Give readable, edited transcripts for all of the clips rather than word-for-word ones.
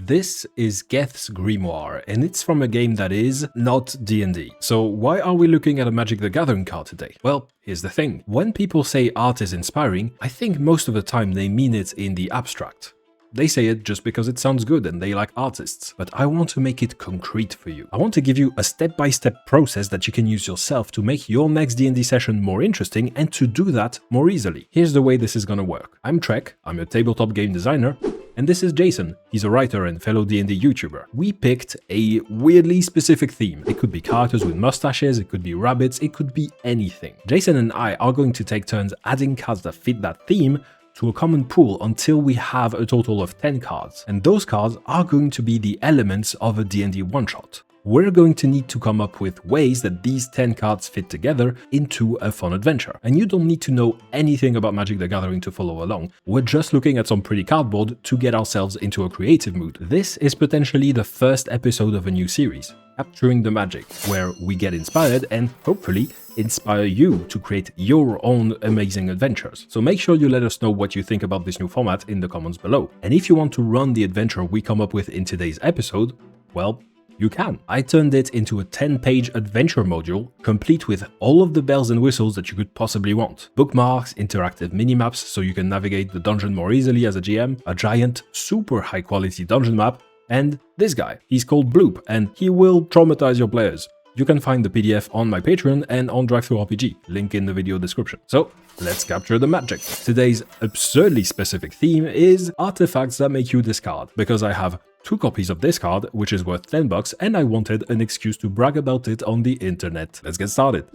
This is Geth's Grimoire, and it's from a game that is not D&D. So why are we looking at a Magic the Gathering card today? Well, here's the thing. When people say art is inspiring, I think most of the time they mean it in the abstract. They say it just because it sounds good and they like artists, but I want to make it concrete for you. I want to give you a step-by-step process that you can use yourself to make your next D&D session more interesting and to do that more easily. Here's the way this is gonna work. I'm Trek, I'm a tabletop game designer, and this is Jason. He's a writer and fellow D&D YouTuber. We picked a weirdly specific theme. It could be characters with mustaches, it could be rabbits, it could be anything. Jason and I are going to take turns adding cards that fit that theme to a common pool until we have a total of 10 cards. And those cards are going to be the elements of a D&D one-shot. We're going to need to come up with ways that these 10 cards fit together into a fun adventure. And you don't need to know anything about Magic the Gathering to follow along. We're just looking at some pretty cardboard to get ourselves into a creative mood. This is potentially the first episode of a new series, Capturing the Magic, where we get inspired and hopefully inspire you to create your own amazing adventures. So make sure you let us know what you think about this new format in the comments below. And if you want to run the adventure we come up with in today's episode, well, you can. I turned it into a 10-page adventure module, complete with all of the bells and whistles that you could possibly want. Bookmarks, interactive mini-maps so you can navigate the dungeon more easily as a GM, a giant, super high-quality dungeon map, and this guy. He's called Bloop, and he will traumatize your players. You can find the PDF on my Patreon and on DriveThruRPG, link in the video description. So, let's capture the magic. Today's absurdly specific theme is artifacts that make you discard, because I have 2 copies of this card, which is worth $10, and I wanted an excuse to brag about it on the internet. Let's get started.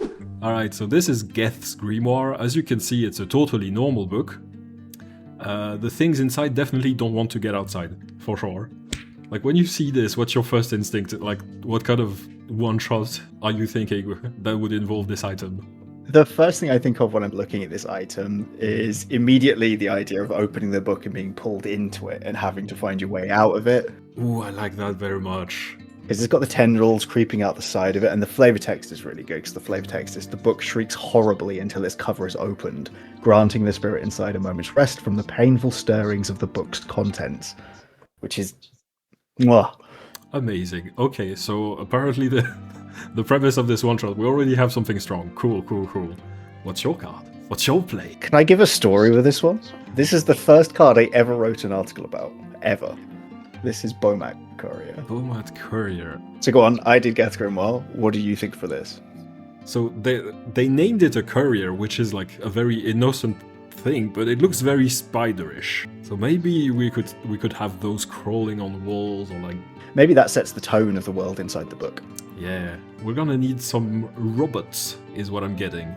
Alright, so this is Geth's Grimoire. As you can see, it's a totally normal book. The things inside definitely don't want to get outside, for sure. Like, when you see this, what's your first instinct? Like, what kind of one-shot are you thinking that would involve this item? The first thing I think of when I'm looking at this item is immediately the idea of opening the book and being pulled into it and having to find your way out of it. Ooh, I like that very much. Because it's got the tendrils creeping out the side of it, and the flavor text is really good, because the flavor text is the book shrieks horribly until its cover is opened, granting the spirit inside a moment's rest from the painful stirrings of the book's contents. Which is... mwah. Amazing. Okay, so apparently the premise of this one-shot, we already have something strong. Cool. What's your card? What's your play? Can I give a story with this one? This is the first card I ever wrote an article about. Ever. This is Bomat Courier. Bomat Courier. So go on, I did Geth Grimoire. What do you think for this? So they named it a courier, which is like a very innocent thing, but it looks very spiderish. So maybe we could have those crawling on walls, or like... Maybe that sets the tone of the world inside the book. Yeah, we're gonna need some robots, is what I'm getting.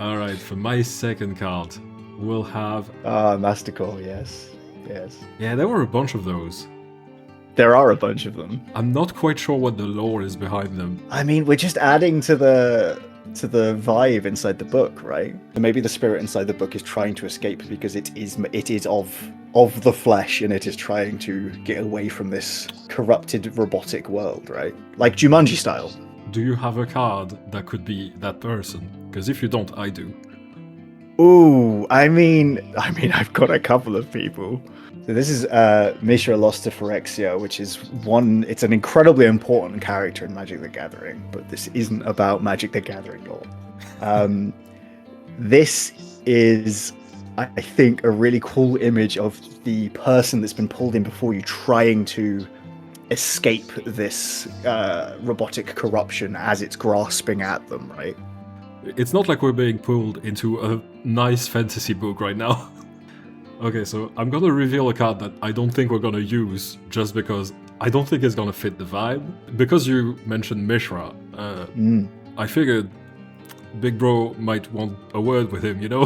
Alright, for my second card, we'll have... Masticore, yes. Yeah, there were a bunch of those. There are a bunch of them. I'm not quite sure what the lore is behind them. I mean, we're just adding to the vibe inside the book, right? And maybe the spirit inside the book is trying to escape because it is of the flesh, and it is trying to get away from this corrupted robotic world, right? Like Jumanji style. Do you have a card that could be that person? Because if you don't, I do. Ooh, I mean, I've got a couple of people. So this is Mishra Lost to Phyrexia, which is it's an incredibly important character in Magic the Gathering, but this isn't about Magic the Gathering lore. This is, I think, a really cool image of the person that's been pulled in before you trying to escape this robotic corruption as it's grasping at them, right? It's not like we're being pulled into a nice fantasy book right now. Okay, so I'm gonna reveal a card that I don't think we're gonna use, just because I don't think it's gonna fit the vibe. Because you mentioned Mishra, I figured Big Bro might want a word with him, you know?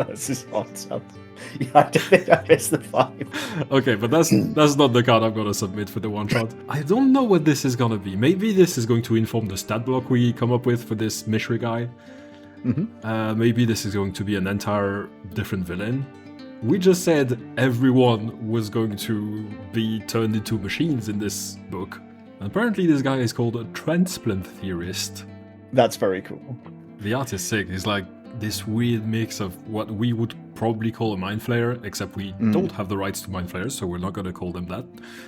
This is awesome. Yeah, I think I missed the vibe. Okay, but that's not the card I'm gonna submit for the one-shot. I don't know what this is gonna be. Maybe this is going to inform the stat block we come up with for this Mishra guy. Maybe this is going to be an entire different villain. We just said everyone was going to be turned into machines in this book. And apparently this guy is called a transplant theorist. That's very cool. The art is sick. It's like this weird mix of what we would probably call a mind flayer, except we don't have the rights to mind flayers, so we're not going to call them that.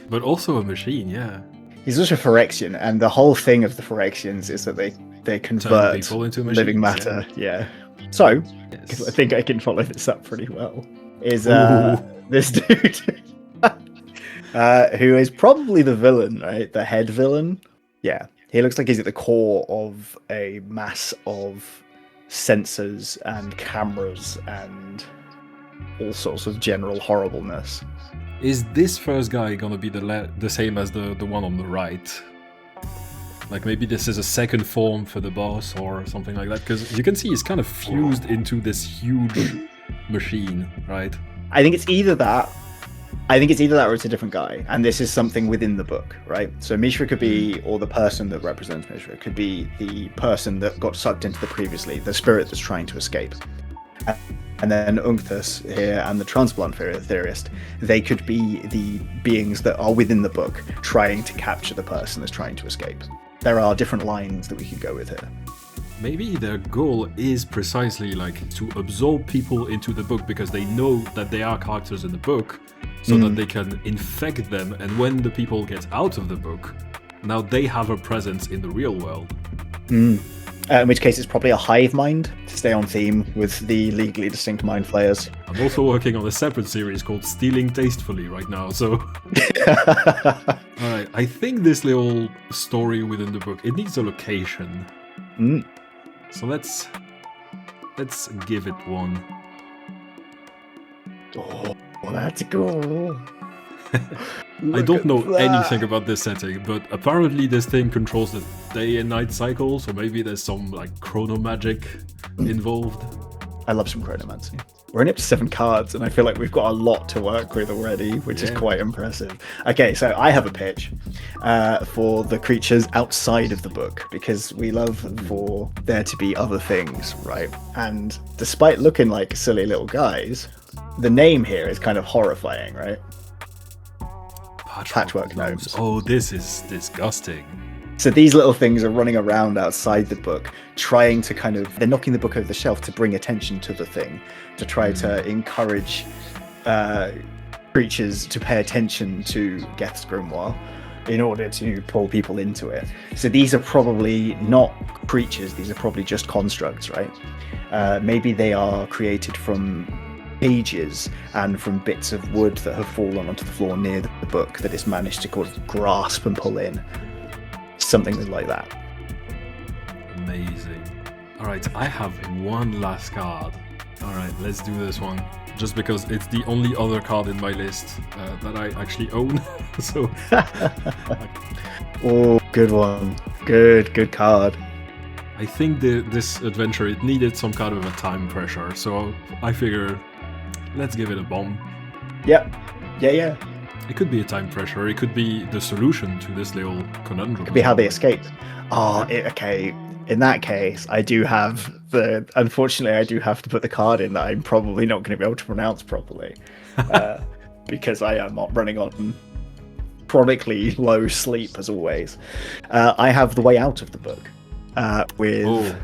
But also a machine, yeah. He's also a Phyrexian, and the whole thing of the Phyrexians is that they convert people into machines, living matter. Yeah. So, Yes. I think I can follow this up pretty well. Is Ooh. this dude who is probably the villain, right? The head villain. Yeah. He looks like he's at the core of a mass of sensors and cameras and all sorts of general horribleness. Is this first guy gonna be the same as the one on the right? Like maybe this is a second form for the boss or something like that? Because you can see he's kind of fused into this huge machine, right? I think it's either that. Or it's a different guy. And this is something within the book, right? So Mishra could be, or the person that represents Mishra, could be the person that got sucked into the previously, the spirit that's trying to escape. And then Unctus here and the transplant theorist, they could be the beings that are within the book trying to capture the person that's trying to escape. There are different lines that we could go with here. Maybe their goal is precisely like to absorb people into the book because they know that they are characters in the book, so that they can infect them, and when the people get out of the book, now they have a presence in the real world. In which case it's probably a hive mind, to stay on theme with the legally distinct mind flayers. I'm also working on a separate series called Stealing Tastefully right now, so... Alright, I think this little story within the book, it needs a location. So let's give it one. Oh, that's cool. I don't know anything about this setting, but apparently this thing controls the day and night cycle, so maybe there's some like chrono magic involved. I love some chronomancy. We're only up to 7 cards, and I feel like we've got a lot to work with already, which is quite impressive. Okay, so I have a pitch for the creatures outside of the book, because we love for there to be other things, right? And despite looking like silly little guys, the name here is kind of horrifying, right? Patchwork gnomes. Oh, this is disgusting. So these little things are running around outside the book, trying to they're knocking the book over the shelf to bring attention to the thing, to try to encourage creatures to pay attention to Geth's grimoire in order to pull people into it. So these are probably not creatures, these are probably just constructs, right? Maybe they are created from pages and from bits of wood that have fallen onto the floor near the book that it's managed to kind of grasp and pull in. Something like that. Amazing. Alright, I have one last card. Alright, let's do this one. Just because it's the only other card in my list that I actually own. So. Oh, good one. Good card. I think this adventure, it needed some kind of a time pressure. So I figure, let's give it a bomb. Yep. Yeah. It could be a time pressure. It could be the solution to this little conundrum. It could be how they escaped. Okay. In that case, unfortunately, I do have to put the card in that I'm probably not going to be able to pronounce properly. Because I am running on chronically low sleep, as always. I have the way out of the book with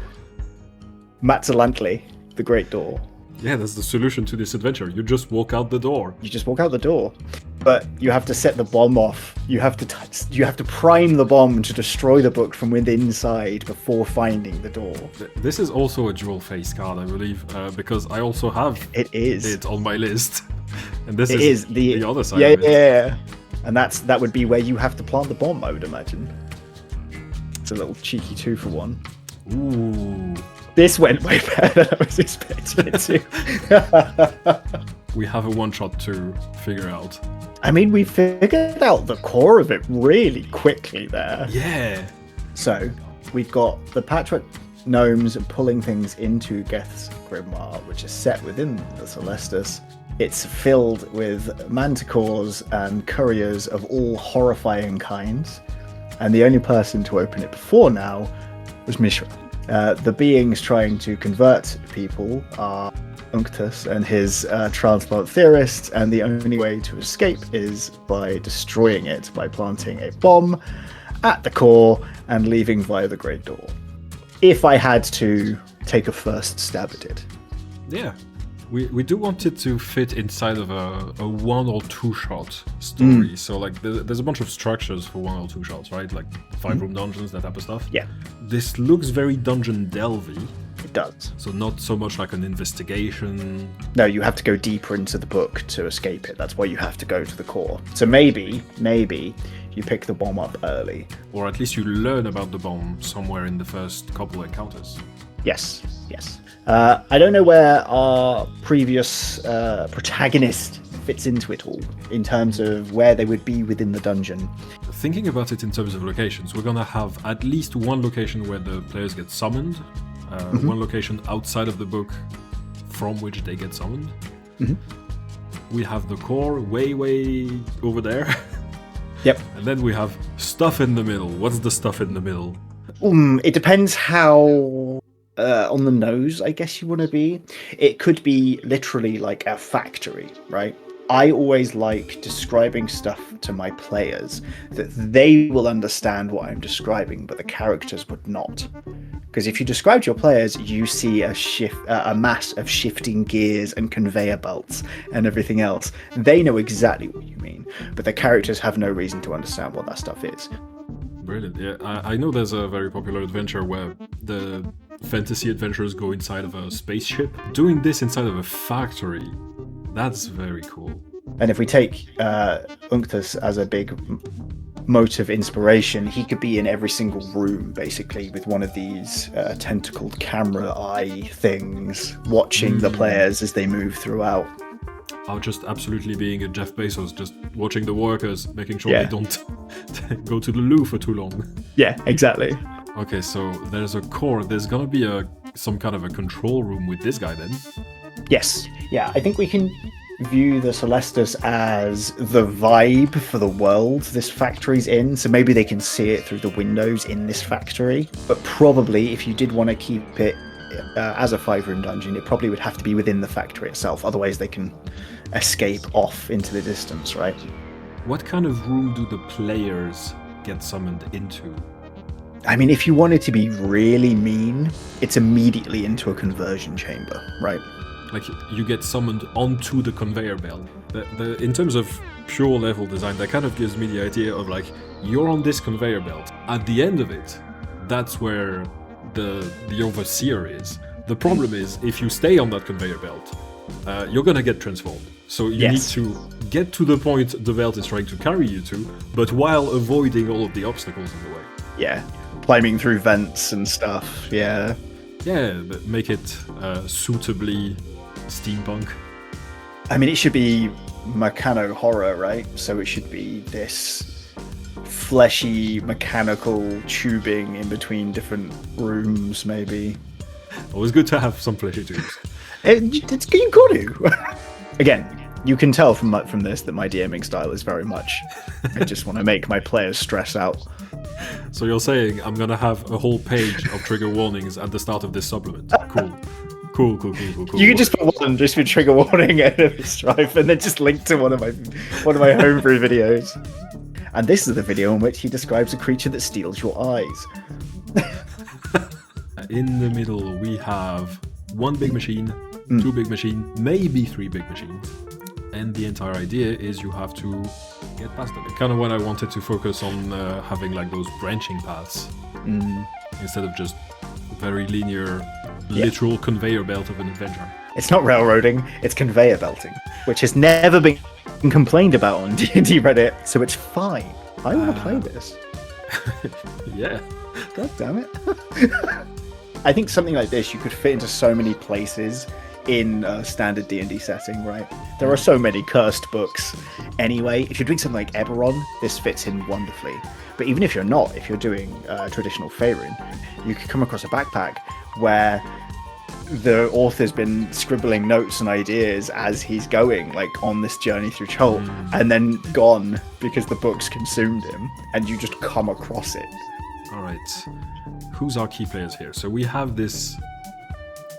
Matzalantli, the Great Door. Yeah, that's the solution to this adventure. You just walk out the door. You just walk out the door, but you have to set the bomb off. You have to prime the bomb to destroy the book from within inside before finding the door. This is also a dual face card, I believe, because I also have it on my list, and this is the other side. of it. Yeah, and that would be where you have to plant the bomb, I would imagine. It's a little cheeky 2-for-1. Ooh. This went way better than I was expecting it to. We have a one-shot to figure out. I mean, we figured out the core of it really quickly there. Yeah. So, we've got the Patchwork Gnomes pulling things into Geth's grimoire, which is set within the Celestus. It's filled with manticores and couriers of all horrifying kinds. And the only person to open it before now was Mishra. The beings trying to convert people are Unctus and his transplant theorists, and the only way to escape is by destroying it, by planting a bomb at the core and leaving via the Great Door. If I had to take a first stab at it. Yeah. We do want it to fit inside of a 1 or 2 shot story. So like there's a bunch of structures for 1 or 2 shots, right? Like 5-room dungeons, that type of stuff. Yeah, This looks very dungeon delvy. it does. So not so much like an investigation. No, you have to go deeper into the book to escape it. That's why you have to go to the core. So maybe you pick the bomb up early. Or at least you learn about the bomb somewhere in the first couple of encounters. Yes. I don't know where our previous protagonist fits into it all, in terms of where they would be within the dungeon. Thinking about it in terms of locations, we're gonna have at least one location where the players get summoned, one location outside of the book from which they get summoned. We have the core way over there. Yep. And then we have stuff in the middle. What's the stuff in the middle? It depends how on the nose, I guess you want to be. It could be literally like a factory, right? I always like describing stuff to my players that they will understand what I'm describing, but the characters would not. Because if you describe to your players, you see a mass of shifting gears and conveyor belts and everything else. They know exactly what you mean, but the characters have no reason to understand what that stuff is. Brilliant. Yeah, I know there's a very popular adventure where the fantasy adventurers go inside of a spaceship. Doing this inside of a factory, that's very cool. And if we take Unctus as a big motive inspiration, he could be in every single room, basically, with one of these tentacled camera eye things, watching the players as they move throughout. Or just absolutely being a Jeff Bezos, just watching the workers, making sure they don't go to the loo for too long. Yeah, exactly. Okay, so there's a core. There's gonna be some kind of a control room with this guy then. Yes. Yeah, I think we can view the Celestus as the vibe for the world this factory's in, so maybe they can see it through the windows in this factory. But probably, if you did want to keep it as a 5-room dungeon, it probably would have to be within the factory itself, otherwise they can escape off into the distance, right? What kind of room do the players get summoned into? I mean, if you wanted to be really mean, it's immediately into a conversion chamber, right? Like, you get summoned onto the conveyor belt. In terms of pure level design, that kind of gives me the idea of, like, you're on this conveyor belt. At the end of it, that's where the overseer is. The problem is, if you stay on that conveyor belt, you're gonna get transformed. So you need to get to the point the belt is trying to carry you to, but while avoiding all of the obstacles in the way. Yeah, climbing through vents and stuff, yeah. Yeah, but make it suitably steampunk. I mean, it should be mechano horror, right? So it should be this fleshy mechanical tubing in between different rooms, maybe. Always good to have some fleshy tubes. You got to. Again, you can tell from this that my DMing style is very much, I just want to make my players stress out. So you're saying I'm gonna have a whole page of trigger warnings at the start of this supplement? Cool. You can just put one just for trigger warning enemy strife, and then just link to one of my homebrew videos. And this is the video in which he describes a creature that steals your eyes. In the middle, we have one big machine, two big machines, maybe 3 big machines. And the entire idea is you have to get past them. Kind of when I wanted to focus on having like those branching paths instead of just very linear, literal conveyor belt of an adventure. It's not railroading, it's conveyor belting, which has never been complained about on D&D Reddit, so it's fine. I want to play this. Yeah. God damn it. I think something like this you could fit into so many places in a standard D&D setting, right? There are so many cursed books. Anyway, if you're doing something like Eberron, this fits in wonderfully. But even if you're not, if you're doing traditional Faerun, you could come across a backpack where the author's been scribbling notes and ideas as he's going, like on this journey through Chult, and then gone because the book's consumed him, and you just come across it. All right, who's our key players here? So we have this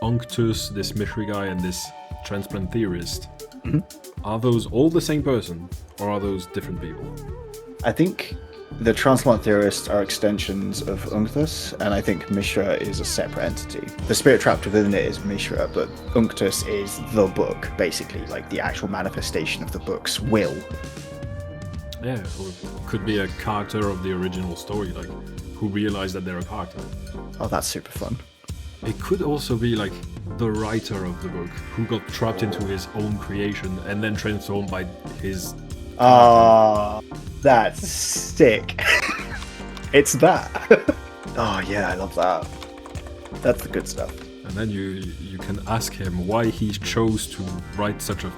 Unctus, this Mishri guy, and this transplant theorist. Are those all the same person, or are those different people? I think the transplant theorists are extensions of Unctus, and I think Mishra is a separate entity. The spirit trapped within it is Mishra, but Unctus is the book, basically, like the actual manifestation of the book's will. Yeah, or it could be a character of the original story, like who realized that they're a character. Oh, that's super fun. It could also be like the writer of the book who got trapped into his own creation and then transformed by his. Ah, that's sick. It's that. Oh yeah, I love that. That's the good stuff. And then you can ask him why he chose to write such a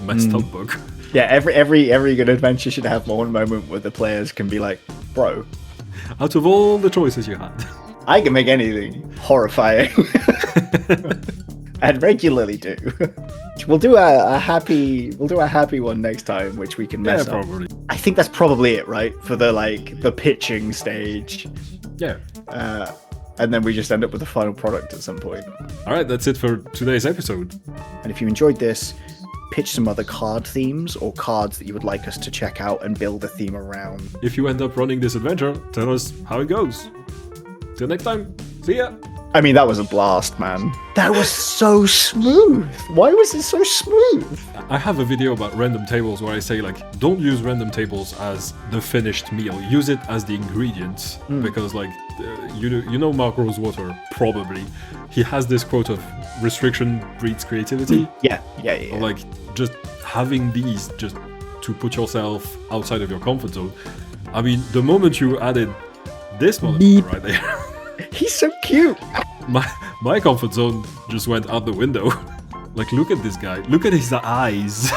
messed up book. Yeah, every good adventure should have one moment where the players can be like, bro, Out of all the choices you had. I can make anything horrifying. And regularly do. We'll do a happy one next time, which we can mess up. Probably. I think that's probably it, right? For the pitching stage. Yeah. And then we just end up with a final product at some point. Alright, that's it for today's episode. And if you enjoyed this, pitch some other card themes or cards that you would like us to check out and build a theme around. If you end up running this adventure, tell us how it goes. Till next time, see ya! I mean, that was a blast, man. That was so smooth. Why was it so smooth? I have a video about random tables where I say, like, don't use random tables as the finished meal. Use it as the ingredients. Because, like, you know Mark Rosewater, probably. He has this quote of restriction breeds creativity. Yeah. Or, like, just having these just to put yourself outside of your comfort zone. I mean, the moment you added this motherfucker right there... He's so cute. My comfort zone just went out the window. Like, look at this guy. Look at his eyes.